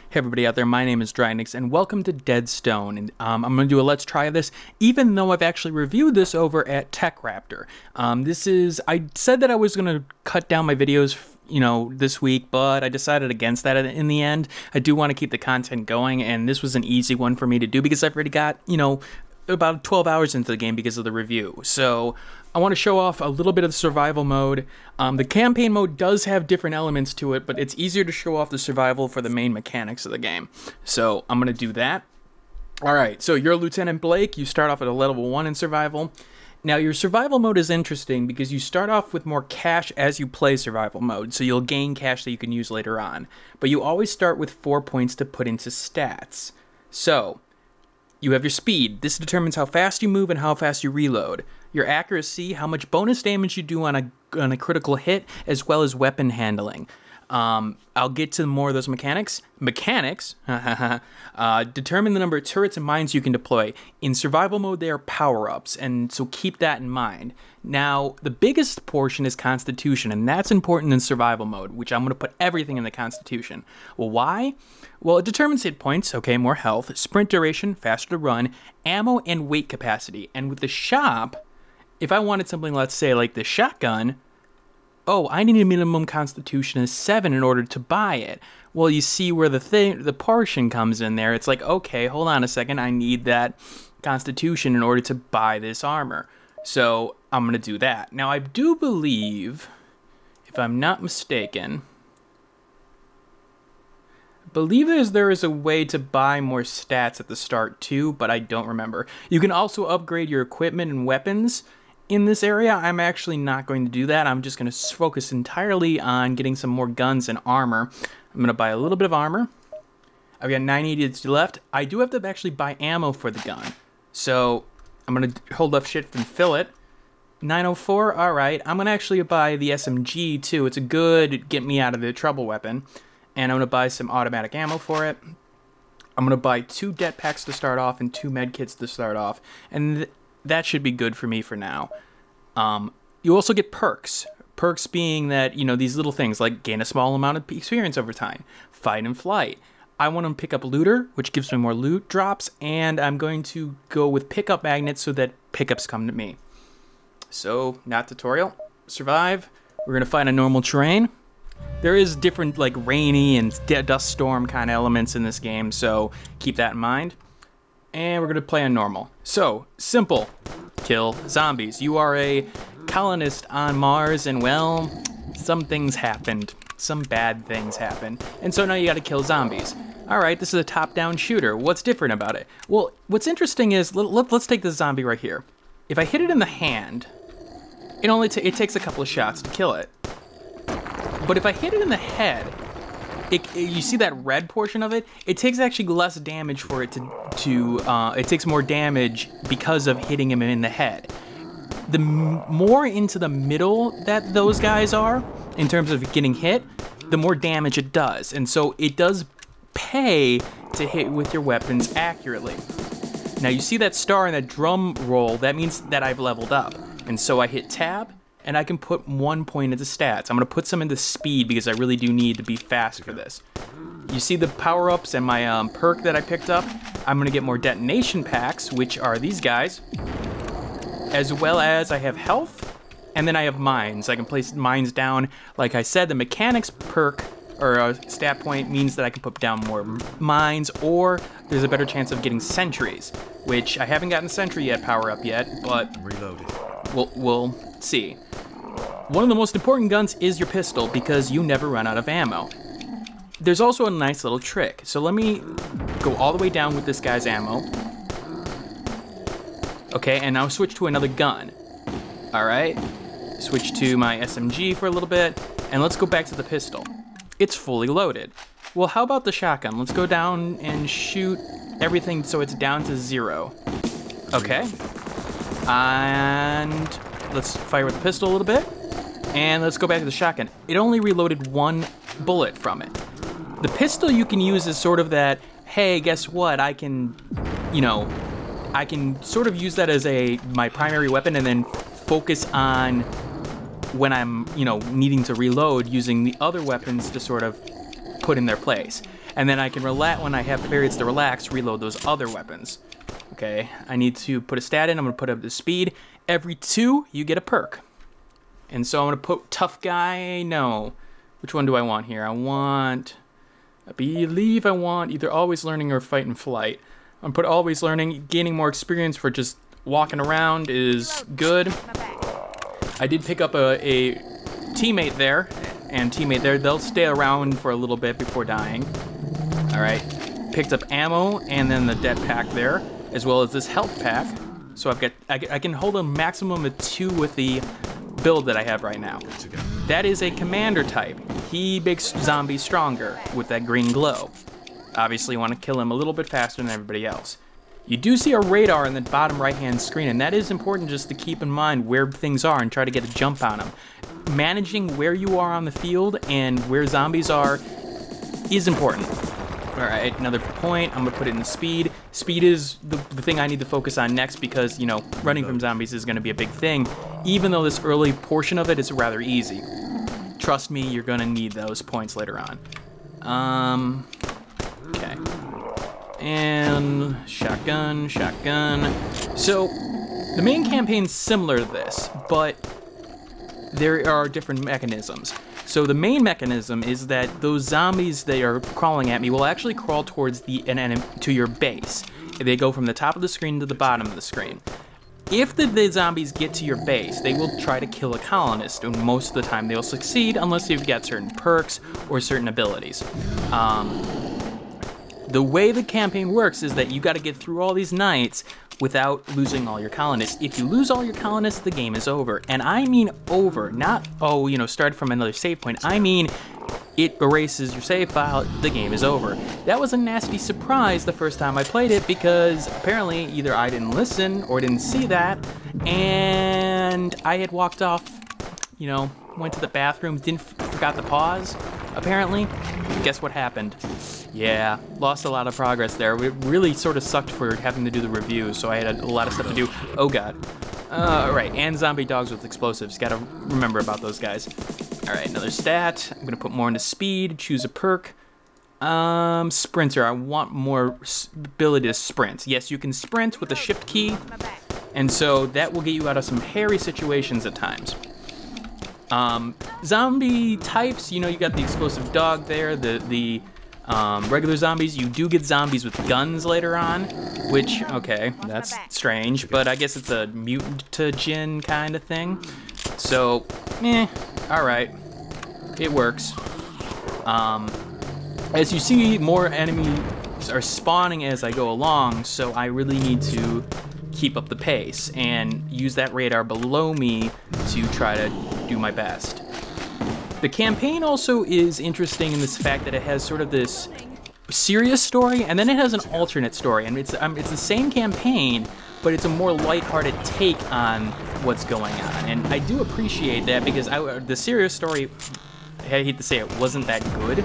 Hey everybody out there, my name is Dragnix and welcome to Deadstone. And I'm going to do a let's try of this, even though I've actually reviewed this over at TechRaptor. I said that I was going to cut down my videos, this week, but I decided against that in the end. I do want to keep the content going, and this was an easy one for me to do because I've already got, about 12 hours into the game because of the review. So I want to show off a little bit of the survival mode. The campaign mode does have different elements to it, but it's easier to show off the survival for the main mechanics of the game. So I'm going to do that. Alright, so you're Lieutenant Blake. You start off at a level 1 in survival. Now your survival mode is interesting because you start off with more cash as you play survival mode, so you'll gain cash that you can use later on. But you always start with 4 points to put into stats. So you have your speed. This determines how fast you move and how fast you reload. Your accuracy, how much bonus damage you do on a critical hit, as well as weapon handling. I'll get to more of those mechanics. Determine the number of turrets and mines you can deploy. In survival mode, they are power-ups, and so keep that in mind. Now, the biggest portion is Constitution, and that's important in survival mode, which I'm going to put everything in the Constitution. Well, why? Well, it determines hit points, okay, more health, sprint duration, faster to run, ammo, and weight capacity. And with the shop, if I wanted something, let's say, like the shotgun, oh, I need a minimum Constitution of 7 in order to buy it. Well, you see where the portion comes in there. It's like, okay, hold on a second. I need that Constitution in order to buy this armor. So I'm going to do that. Now, I do believe, if I'm not mistaken, there is a way to buy more stats at the start too, but I don't remember. You can also upgrade your equipment and weapons in this area. I'm actually not going to do that. I'm just going to focus entirely on getting some more guns and armor. I'm going to buy a little bit of armor. I've got 980 left. I do have to actually buy ammo for the gun. So I'm going to hold left shift and fill it. 904, all right. I'm going to actually buy the SMG too. It's a good get me out of the trouble weapon. And I'm going to buy some automatic ammo for it. I'm going to buy 2 det packs to start off and 2 med kits to start off. And that should be good for me for now. You also get perks. Perks being that, these little things like gain a small amount of experience over time. Fight and flight. I want to pick up looter, which gives me more loot drops. And I'm going to go with pickup magnets so that pickups come to me. So, not tutorial. Survive. We're going to find a normal terrain. There is different like rainy and dust storm kind of elements in this game, so keep that in mind. And we're going to play on normal. So, simple. Kill zombies. You are a colonist on Mars, and well, some things happened. Some bad things happened. And so now you got to kill zombies. Alright, this is a top-down shooter. What's different about it? Well, what's interesting is, let's take this zombie right here. If I hit it in the hand, it takes a couple of shots to kill it. But if I hit it in the head, you see that red portion of it? It takes actually less damage for it it takes more damage because of hitting him in the head. The more into the middle that those guys are, in terms of getting hit, the more damage it does. And so it does pay to hit with your weapons accurately. Now you see that star and that drum roll, that means that I've leveled up. And so I hit tab, and I can put 1 point into stats. I'm going to put some into speed because I really do need to be fast for this. You see the power-ups and my perk that I picked up? I'm going to get more detonation packs, which are these guys. As well as I have health, and then I have mines. I can place mines down. Like I said, the mechanics perk, or stat point, means that I can put down more mines, or there's a better chance of getting sentries, which I haven't gotten sentry yet, power-up yet, but we'll see. One of the most important guns is your pistol because you never run out of ammo. There's also a nice little trick. So let me go all the way down with this guy's ammo. Okay, and now switch to another gun. Alright, switch to my SMG for a little bit, and let's go back to the pistol. It's fully loaded. Well, how about the shotgun? Let's go down and shoot everything so it's down to 0. Okay. And let's fire with the pistol a little bit. And let's go back to the shotgun. It only reloaded 1 bullet from it. The pistol you can use as sort of that, hey, guess what? I can sort of use that as my primary weapon and then focus on when I'm, needing to reload using the other weapons to sort of put in their place. And then I can relax, when I have periods to relax, reload those other weapons. Okay, I need to put a stat in. I'm going to put up the speed. Every 2, you get a perk. And so I'm going to put tough guy, no. Which one do I want here? I believe I want either always learning or fight and flight. I'm going to put always learning. Gaining more experience for just walking around is good. I did pick up a teammate there, and teammate there. They'll stay around for a little bit before dying. All right, picked up ammo and then the dead pack there, as well as this health pack. So I can hold a maximum of 2 with the build that I have right now. That is a commander type. He makes zombies stronger with that green glow. Obviously, you want to kill him a little bit faster than everybody else. You do see a radar in the bottom right-hand screen, and that is important just to keep in mind where things are and try to get a jump on them. Managing where you are on the field and where zombies are is important. All right, another point. I'm gonna put it in the speed. Speed is the thing I need to focus on next because, you know, running from zombies is gonna be a big thing, even though this early portion of it is rather easy. Trust me, you're gonna need those points later on. Okay. And shotgun. So the main campaign's similar to this, but there are different mechanisms. So the main mechanism is that those zombies that are crawling at me will actually crawl towards an enemy to your base. They go from the top of the screen to the bottom of the screen. If the zombies get to your base, they will try to kill a colonist, and most of the time they'll succeed unless you've got certain perks or certain abilities. The way the campaign works is that you got to get through all these nights without losing all your colonists. If you lose all your colonists, the game is over. And I mean over, not, oh, you know, start from another save point. I mean, it erases your save file, the game is over. That was a nasty surprise the first time I played it because apparently either I didn't listen or didn't see that, and I had walked off, you know, went to the bathroom, forgot to pause, apparently. Guess what happened? Yeah, lost a lot of progress there. It really sort of sucked for having to do the review, so I had a lot of stuff to do. Oh god. Right, and zombie dogs with explosives. Gotta remember about those guys. Alright, another stat. I'm gonna put more into speed, choose a perk. Sprinter. I want more ability to sprint. Yes, you can sprint with the shift key, and so that will get you out of some hairy situations at times. Zombie types, you know, you got the explosive dog there, the regular zombies. You do get zombies with guns later on, which, okay, that's strange, but I guess it's a mutagen kind of thing. So, alright, it works. As you see, more enemies are spawning as I go along, so I really need to keep up the pace and use that radar below me to try to do my best. The campaign also is interesting in this fact that it has sort of this serious story, and then it has an alternate story, and it's the same campaign, but it's a more lighthearted take on what's going on, and I do appreciate that because the serious story, I hate to say it, wasn't that good.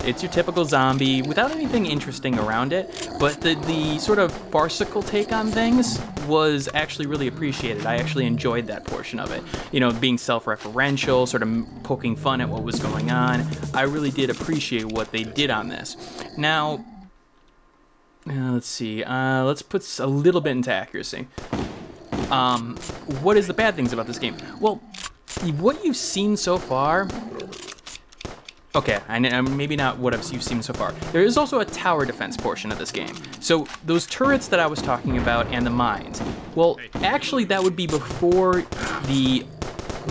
It's your typical zombie without anything interesting around it, but the sort of farcical take on things was actually really appreciated. I actually enjoyed that portion of it. You know, being self-referential, sort of poking fun at what was going on. I really did appreciate what they did on this. Now, let's see. Let's put a little bit into accuracy. What is the bad things about this game? Well, what you've seen so far... Okay, maybe not what you've seen so far. There is also a tower defense portion of this game. So those turrets that I was talking about and the mines, well, actually that would be before the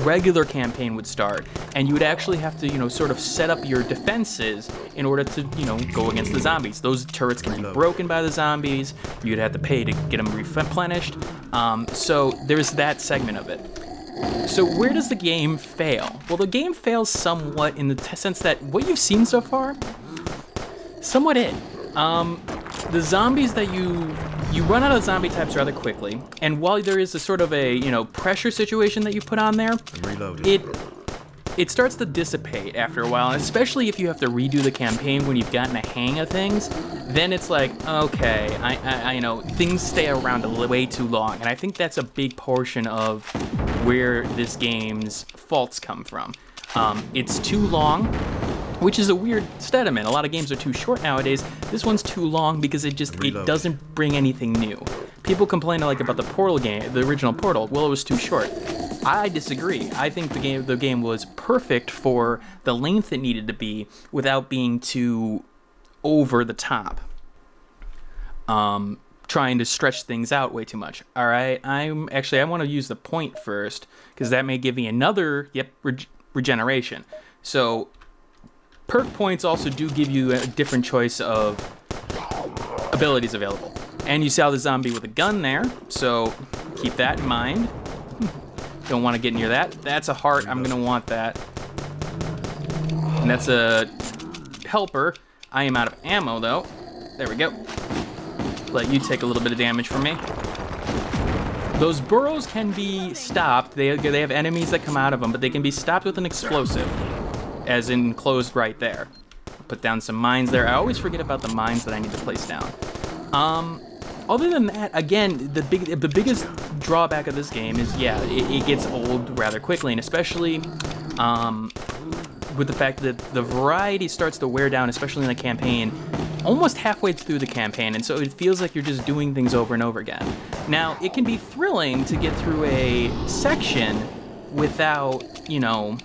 regular campaign would start, and you would actually have to, you know, sort of set up your defenses in order to, you know, go against the zombies. Those turrets can be broken by the zombies. You'd have to pay to get them replenished. So there's that segment of it. So where does the game fail? Well, the game fails somewhat in the sense that what you've seen so far, somewhat it. The zombies that you run out of zombie types rather quickly, and while there is a sort of a, you know, pressure situation that you put on there, it starts to dissipate after a while, and especially if you have to redo the campaign when you've gotten a hang of things, then it's like, okay, I you know, things stay around way too long, and I think that's a big portion of where this game's faults come from. It's too long. which is a weird sentiment. A lot of games are too short nowadays. This one's too long because it doesn't bring anything new. People complain like about the Portal game, the original Portal. Well, it was too short. I disagree. I think the game was perfect for the length it needed to be without being too over the top. Trying to stretch things out way too much. All right, I want to use the point first because that may give me another regeneration. So perk points also do give you a different choice of abilities available. And you saw the zombie with a gun there, so keep that in mind. Don't want to get near that. That's a heart. I'm gonna want that. And that's a helper. I am out of ammo though. There we go. Let you take a little bit of damage from me. Those burrows can be stopped. They have enemies that come out of them, but they can be stopped with an explosive, as in closed right there. Put down some mines there. I always forget about the mines that I need to place down. Other than that, again, the biggest drawback of this game is, yeah, it gets old rather quickly, and especially with the fact that the variety starts to wear down, especially in the campaign, almost halfway through the campaign, and so it feels like you're just doing things over and over again. Now, it can be thrilling to get through a section without, with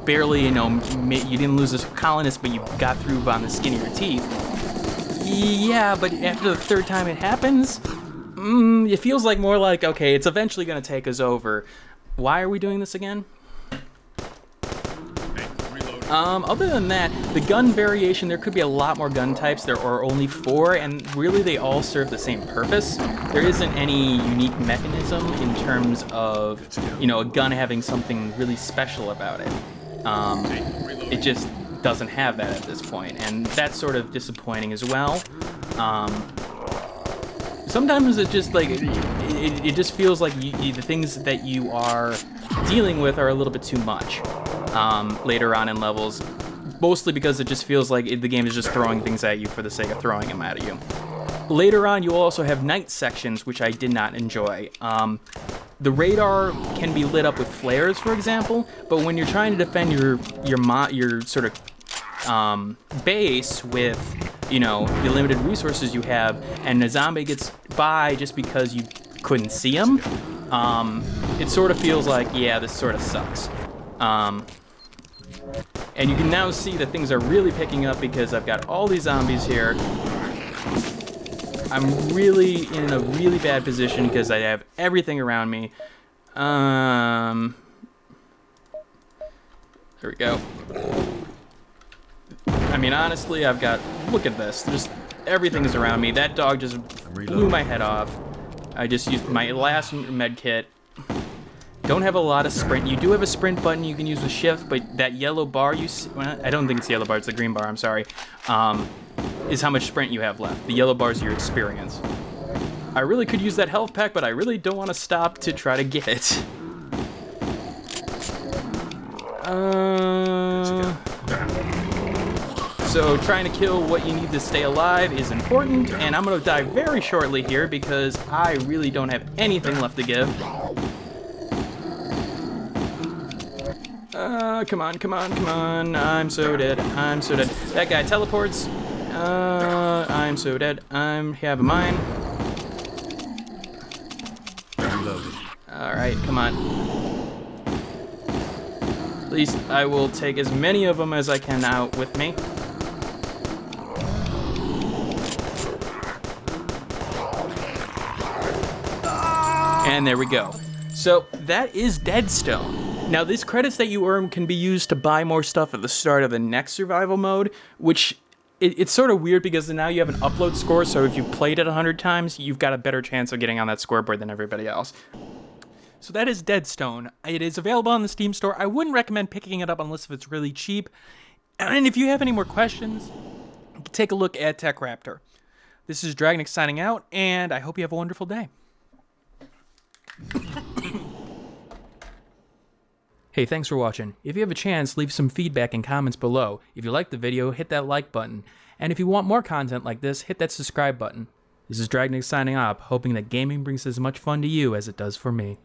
barely, you didn't lose a colonist, but you got through on the skin of your teeth. Yeah, but after the third time it happens, it feels like more like, okay, it's eventually going to take us over. Why are we doing this again? Other than that, the gun variation, there could be a lot more gun types. There are only 4, and really they all serve the same purpose. There isn't any unique mechanism in terms of, a gun having something really special about it. It just doesn't have that at this point, and that's sort of disappointing as well. Sometimes it just like it just feels like the things that you are dealing with are a little bit too much later on in levels, mostly because it just feels like the game is just throwing things at you for the sake of throwing them at you. Later on, you also have night sections, which I did not enjoy. The radar can be lit up with flares, for example, but when you're trying to defend your sort of base with, the limited resources you have, and a zombie gets by just because you couldn't see him, it sort of feels like, yeah, this sort of sucks. And you can now see that things are really picking up because I've got all these zombies here. I'm really in a really bad position because I have everything around me. There we go. I mean, honestly, I've got, look at this. Just everything is around me. That dog just blew my head off. I just used my last med kit. Don't have a lot of sprint. You do have a sprint button you can use with shift, but that yellow bar you see, well, I don't think it's the yellow bar, it's the green bar, I'm sorry, is how much sprint you have left. The yellow bar is your experience. I really could use that health pack, but I really don't want to stop to try to get it. So trying to kill what you need to stay alive is important, and I'm going to die very shortly here because I really don't have anything left to give. Come on, come on, come on. I'm so dead. I'm so dead. That guy teleports. I'm so dead. I have a mine. Alright, come on. At least I will take as many of them as I can out with me. And there we go. So that is Deadstone. Now, these credits that you earn can be used to buy more stuff at the start of the next survival mode, which it's sort of weird because now you have an upload score, so if you played it 100 times, you've got a better chance of getting on that scoreboard than everybody else. So that is Deadstone. It is available on the Steam store. I wouldn't recommend picking it up unless if it's really cheap. And if you have any more questions, take a look at TechRaptor. This is Dragnix signing out, and I hope you have a wonderful day. Hey, thanks for watching. If you have a chance, leave some feedback and comments below. If you liked the video, hit that like button. And if you want more content like this, hit that subscribe button. This is Dragnix signing off, hoping that gaming brings as much fun to you as it does for me.